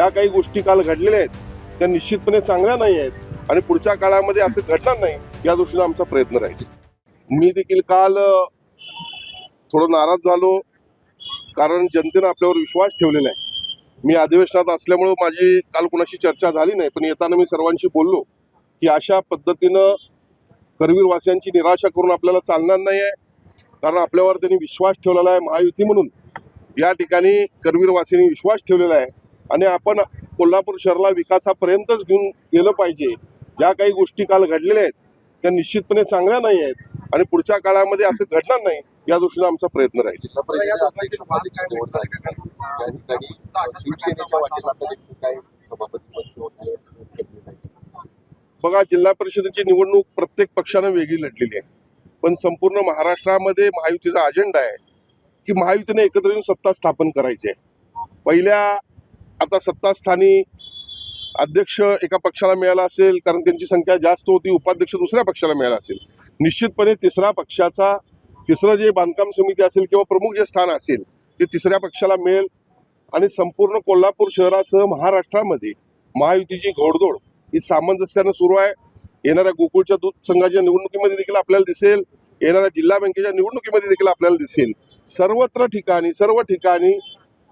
ज्या काही गोष्टी काल घडलेल्या आहेत त्या निश्चितपणे चांगल्या नाही आहेत आणि पुढच्या काळामध्ये असं घडणार नाही या दृष्टीने आमचा प्रयत्न राहील. मी देखील काल थोडं नाराज झालो, कारण जनतेनं आपल्यावर विश्वास ठेवलेला आहे. मी अधिवेशनात असल्यामुळं माझी काल कुणाशी चर्चा झाली नाही, पण येताना मी सर्वांशी बोललो की अशा पद्धतीनं करवीरवासियांची निराशा करून आपल्याला चालणार नाही आहे, कारण आपल्यावर त्यांनी विश्वास ठेवलेला आहे. महायुती म्हणून या ठिकाणी करवीरवासियांनी विश्वास ठेवलेला आहे आणि आपण कोल्हापूर शहराला विकासापर्यंतच घेऊन गेलं पाहिजे. ज्या काही गोष्टी काल घडलेल्या आहेत त्या निश्चितपणे चांगल्या नाही आहेत आणि पुढच्या काळामध्ये असं घडणार नाही या दृष्टीने आमचा प्रयत्न राहील. बघा, जिल्हा परिषदेची निवडणूक प्रत्येक पक्षानं वेगळी लढलेली आहे, पण संपूर्ण महाराष्ट्रामध्ये महायुतीचा अजेंडा आहे की महायुतीने एकत्र येऊन सत्ता स्थापन करायची आहे. पहिल्या आता सत्तास्थानी अध्यक्ष एका पक्षाला मिळाला असेल कारण त्यांची संख्या जास्त होती, उपाध्यक्ष दुसऱ्या पक्षाला मिळाला असेल. निश्चितपणे तिसरं जे बांधकाम समिती असेल किंवा प्रमुख जे स्थान असेल ते तिसऱ्या पक्षाला मिळेल आणि संपूर्ण कोल्हापूर शहरासह महाराष्ट्रामध्ये महायुतीची घोडदौड ही सामंजस्यानं सुरू आहे. येणाऱ्या गोकुळच्या दूध संघाच्या निवडणुकीमध्ये देखील आपल्याला दिसेल, येणाऱ्या जिल्हा बँकेच्या निवडणुकीमध्ये देखील आपल्याला दिसेल. सर्व ठिकाणी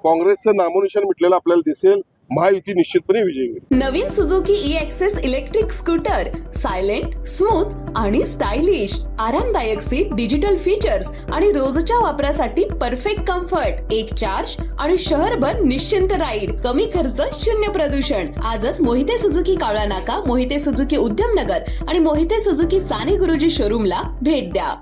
काँग्रेसचं नामोनिशाण मिटलेलं आपल्याला दिसेल. महायुती निश्चितपणे विजयी होईल. नवीन Suzuki e access electric scooter silent, smooth आणि स्टायलिश, आरामदायक सीट, डिजिटल फीचर्स आणि रोजच्या वापरासाठी परफेक्ट कम्फर्ट, एक चार्ज आणि शहरभर निश्चिंत राईड, कमी खर्च, शून्य प्रदूषण. आजच मोहिते सुझुकी कावळा नाका, मोहिते सुझुकी उद्यमनगर आणि मोहिते सुझुकी साने गुरुजी शोरूमला भेट द्या.